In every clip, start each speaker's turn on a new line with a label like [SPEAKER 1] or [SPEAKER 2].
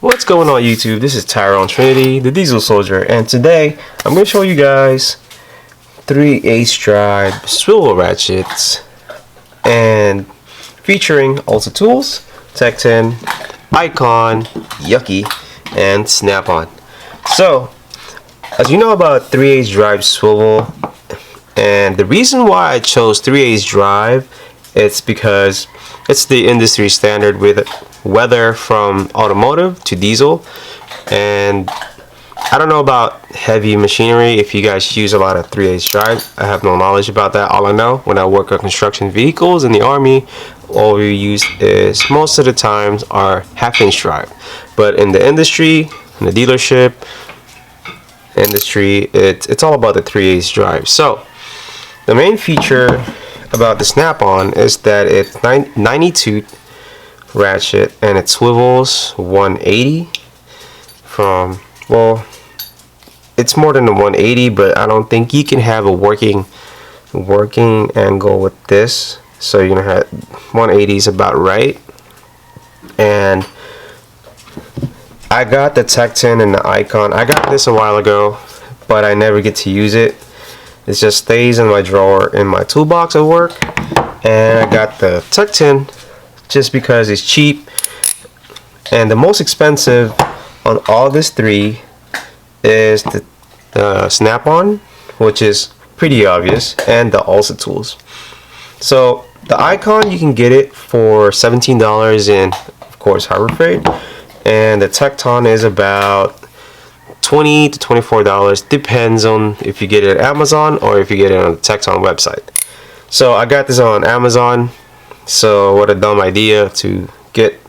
[SPEAKER 1] What's going on YouTube? This is Tyrone Trinity, the Diesel Soldier, and today I'm going to show you guys 3/8 drive swivel ratchets and featuring also tools, Tech 10, Icon, Yucky, and Snapon. So, as you know about 3/8 drive swivel, and the reason why I chose 3/8 drive, it's because it's the industry standard with whether from automotive to diesel. And I don't know about heavy machinery if you guys use a lot of 3/8 drive. I have no knowledge about that. All I know, when I work on construction vehicles in the army, all we use is most of the times are 1/2" drive. But in the industry, in the dealership industry, it's all about the 3/8 drive. So the main feature about the Snap-on is that it's 90 ratchet and it swivels 180 from, well, it's more than a 180, but I don't think you can have a working angle with this. So you're gonna have 180 is about right. And I got the Tech 10 and the Icon. I got this a while ago, but I never get to use it. It just stays in my drawer in my toolbox at work. And I got the Tech 10 just because it's cheap. And the most expensive on all this three is the Snap-on, which is pretty obvious, and the also tools. So the Icon, you can get it for $17 in, of course, Harbor Freight, and the Tech 10 is about $20 to $24, depends on if you get it at Amazon or if you get it on the Tech 10 website. So I got this on Amazon. So what a dumb idea to get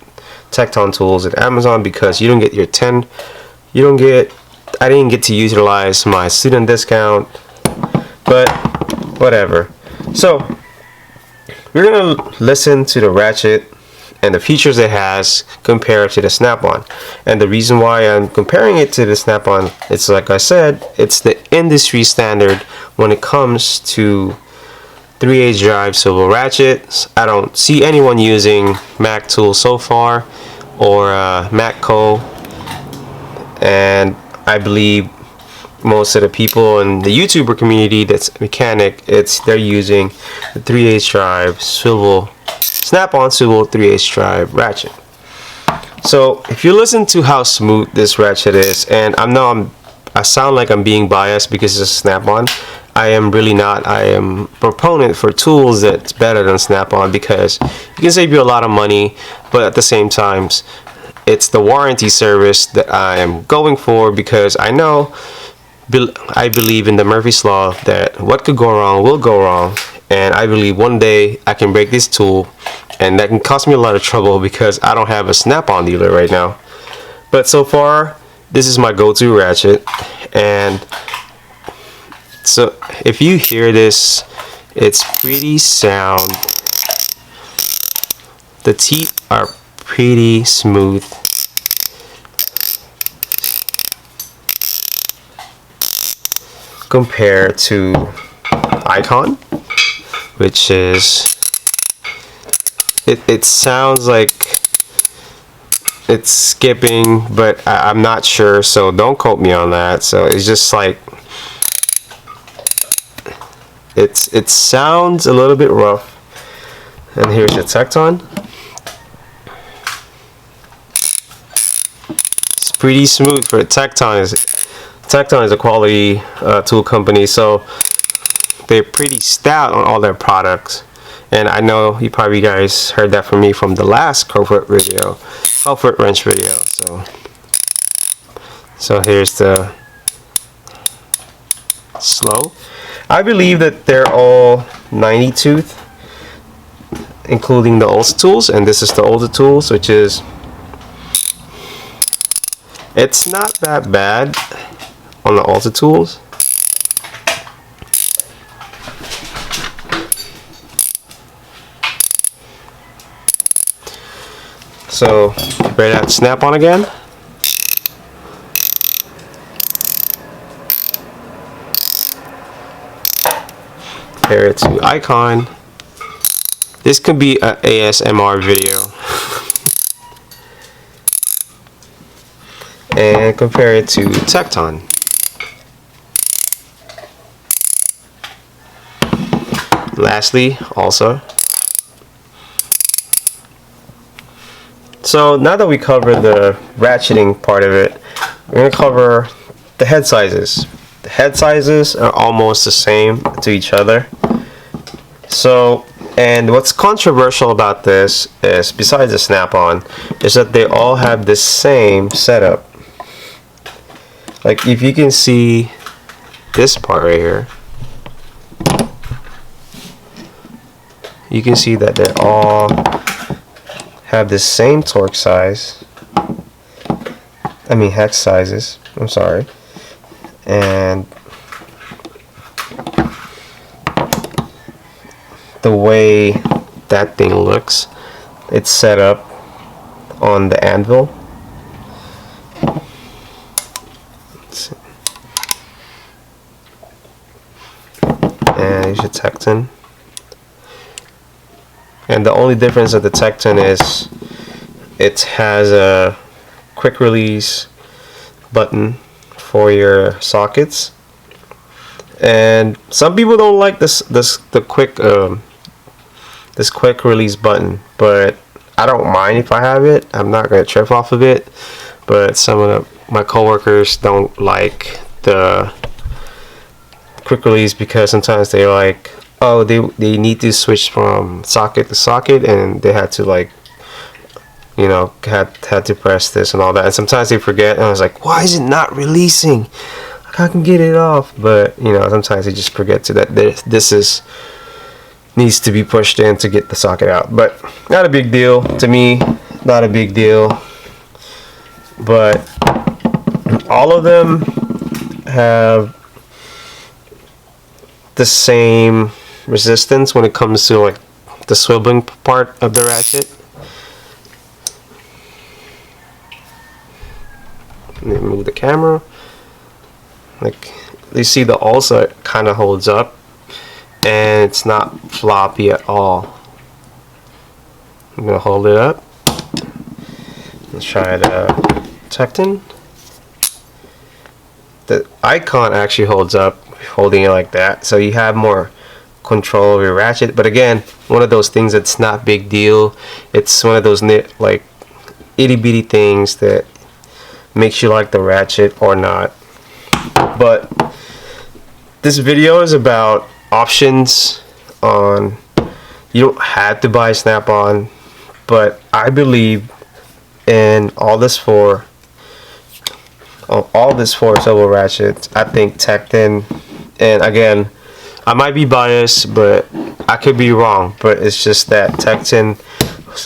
[SPEAKER 1] Tech 10 tools at Amazon, because you don't get your 10. I didn't get to utilize my student discount, but whatever. So we're gonna listen to the ratchet and the features it has compared to the Snap-on. And the reason why I'm comparing it to the Snap-on, it's like I said, it's the industry standard when it comes to 3/8 drive swivel ratchets. I don't see anyone using Mac tools so far, or Macco, and I believe most of the people in the YouTuber community that's mechanic, they're using the 3/8 drive swivel Snap-on swivel 3/8 drive ratchet. So if you listen to how smooth this ratchet is, and I sound like I'm being biased because it's a Snap-on. I am really not. I am a proponent for tools that's better than Snap-on because you can save you a lot of money, but at the same time, it's the warranty service that I am going for, because I believe in the Murphy's Law that what could go wrong will go wrong, and I believe one day I can break this tool, and that can cost me a lot of trouble because I don't have a Snap-on dealer right now. But so far, this is my go-to ratchet, and so if you hear this, it's pretty sound. The teeth are pretty smooth. Compared to Icon, which is, it sounds like it's skipping, but I'm not sure, so don't quote me on that. So it's just like, it sounds a little bit rough. And here's the Tech 10. It's pretty smooth for a Tech 10. Tech 10 is a quality tool company, so they're pretty stout on all their products. And I know you probably guys heard that from me from the last culprit wrench video. So here's the slow. I believe that they're all 90 tooth, including the older tools, and this is the older tools, which is, it's not that bad on the older tools. So ready to Snap-on again. Compare it to Icon. This could be an ASMR video. and compare it to Tecton. Lastly, also, so now that we covered the ratcheting part of it, we're going to cover the head sizes. The head sizes are almost the same to each other. So, and what's controversial about this is, besides the Snap-on, is that they all have the same setup. Like, if you can see this part right here, you can see that they all have the same torque size. I mean hex sizes. I'm sorry. And the way that thing looks, it's set up on the anvil. And here's your Tecton. And the only difference of the Tecton is it has a quick release button for your sockets. And some people don't like this quick release button, but I don't mind if I have it. I'm not gonna trip off of it. But some of my coworkers don't like the quick release because sometimes they're like, oh, they need to switch from socket to socket, and they had to, like, you know, had to press this and all that, and sometimes they forget, and I was like, why is it not releasing? I can get it off. But you know, sometimes they just forget to that this needs to be pushed in to get the socket out. But not a big deal to me, not a big deal. But all of them have the same resistance when it comes to, like, the swiveling part of the ratchet. Let me move the camera. Like, you see the also kind of holds up, and it's not floppy at all. I'm gonna hold it up. Let's try the Tecton. The icon actually holds up, holding it like that, so you have more control of your ratchet. But again, one of those things that's not big deal. It's one of those like itty bitty things that makes you like the ratchet or not. But this video is about options on, you don't have to buy Snap-on, but I believe in all this four swivel ratchets. I think Tecton, and again, I might be biased, but I could be wrong. But it's just that Tecton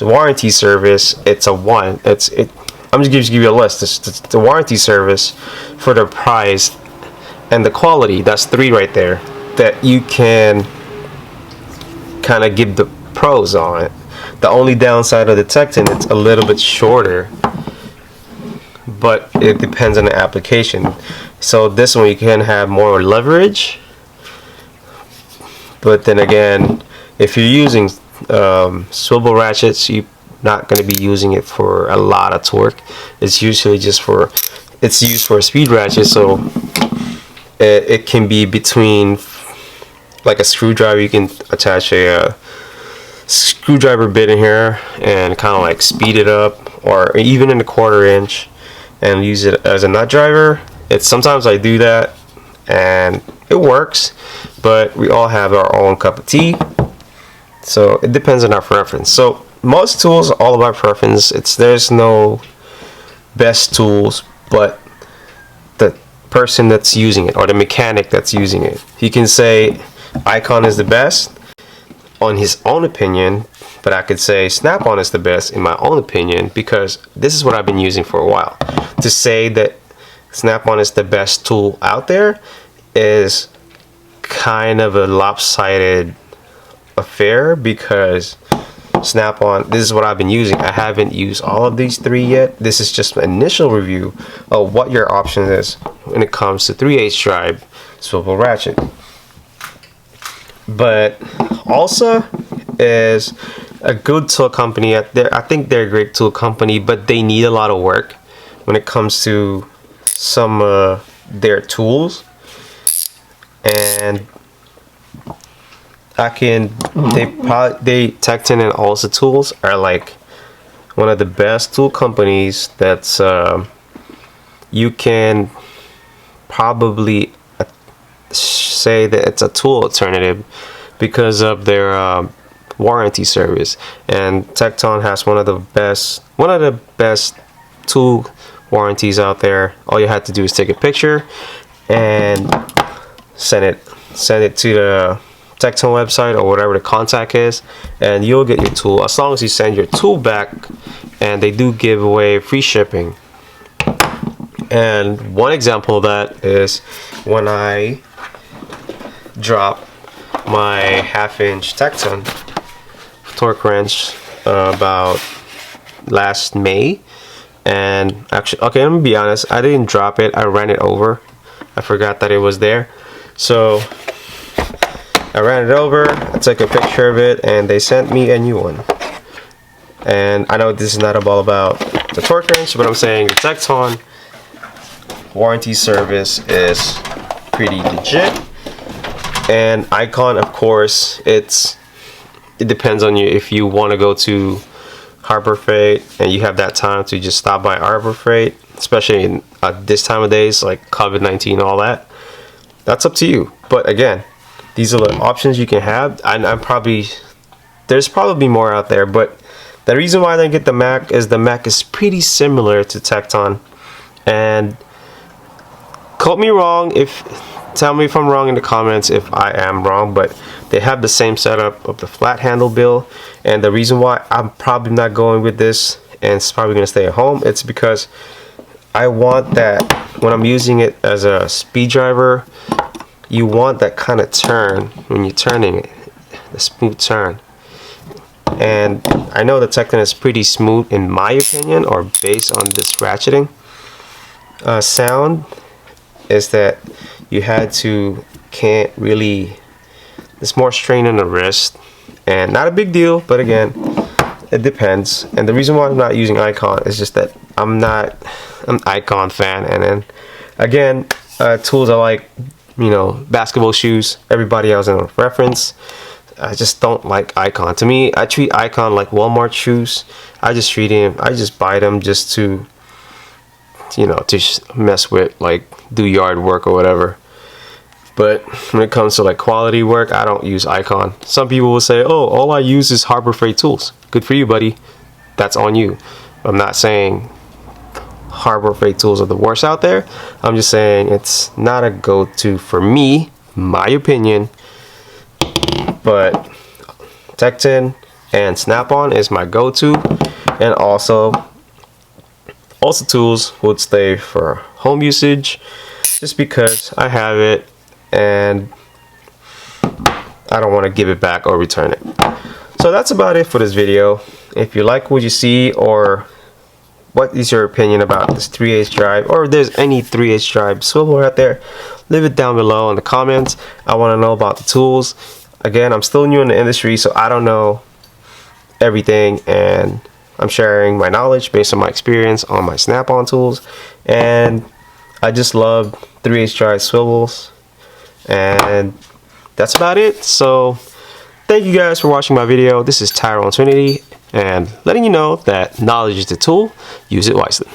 [SPEAKER 1] warranty service, I'm just going to give you a list. It's the warranty service for the price and the quality. That's 3 right there that you can kind of give the pros on it. The only downside of the Tecton, it's a little bit shorter, but it depends on the application. So this one you can have more leverage, but then again, if you're using swivel ratchets, you're not going to be using it for a lot of torque. It's usually just it's used for a speed ratchet, so it can be between, like a screwdriver. You can attach a screwdriver bit in here and kind of like speed it up, or even in a 1/4 inch, and use it as a nut driver. Sometimes I do that and it works, but we all have our own cup of tea, so it depends on our preference. So most tools are all about preference. There's no best tools, but the person that's using it, or the mechanic that's using it. He can say Icon is the best on his own opinion, but I could say Snap-on is the best in my own opinion, because this is what I've been using for a while. To say that Snap-on is the best tool out there is kind of a lopsided affair, because Snap-on, this is what I've been using. I haven't used all of these 3 yet. This is just an initial review of what your option is when it comes to 3/8 drive swivel ratchet. But also is a good tool company. I think they're a great tool company, but they need a lot of work when it comes to some their tools, and Tecton and also Tools are like one of the best tool companies that's you can probably say that it's a tool alternative because of their warranty service. And Tecton has one of the best tool warranties out there. All you have to do is take a picture and send it to the Tecton website or whatever the contact is, and you'll get your tool as long as you send your tool back. And they do give away free shipping. And one example of that is when I dropped my 1/2-inch Tecton torque wrench about last May. And actually, okay, let me be honest, I didn't drop it, I ran it over. I forgot that it was there, so I ran it over, I took a picture of it, and they sent me a new one. And I know this is not all about the torque wrench, but I'm saying the Tecton warranty service is pretty legit. And Icon, of course, it depends on you. If you want to go to Harbor Freight and you have that time to just stop by Harbor Freight, especially in this time of days like COVID-19 and all that, that's up to you. But again, these are the options you can have. There's probably more out there, but the reason why I didn't get the Mac is the Mac is pretty similar to Tecton. And quote me wrong, tell me if I'm wrong in the comments if I am wrong, but they have the same setup of the flat handle bill. And the reason why I'm probably not going with this and it's probably going to stay at home, it's because I want that when I'm using it as a speed driver, you want that kind of turn when you're turning it, the smooth turn. And I know the Tecton is pretty smooth in my opinion, or based on this ratcheting sound, is that you can't really, it's more strain on the wrist, and not a big deal, but again, it depends. And the reason why I'm not using Icon is just that I'm an Icon fan. And then again, tools are like, basketball shoes. Everybody else in a reference. I just don't like Icon. To me, I treat Icon like Walmart shoes. I just buy them just to mess with, like do yard work or whatever. But when it comes to like quality work, I don't use Icon. Some people will say, oh, all I use is Harbor Freight tools. Good for you, buddy. That's on you. I'm not saying Harbor Freight tools are the worst out there. I'm just saying it's not a go-to for me, my opinion. But Tecton and Snapon is my go-to, and also tools would stay for home usage, just because I have it and I don't want to give it back or return it. So that's about it for this video. If you like what you see, or what is your opinion about this 3/8 drive, or if there's any 3/8 drive swivel out there, leave it down below in the comments. I want to know about the tools. Again, I'm still new in the industry, so I don't know everything, and I'm sharing my knowledge based on my experience on my Snap-on tools. And I just love 3/8 drive swivels, and that's about it. So thank you guys for watching my video. This is Tyrone Trinity, and letting you know that knowledge is the tool. Use it wisely.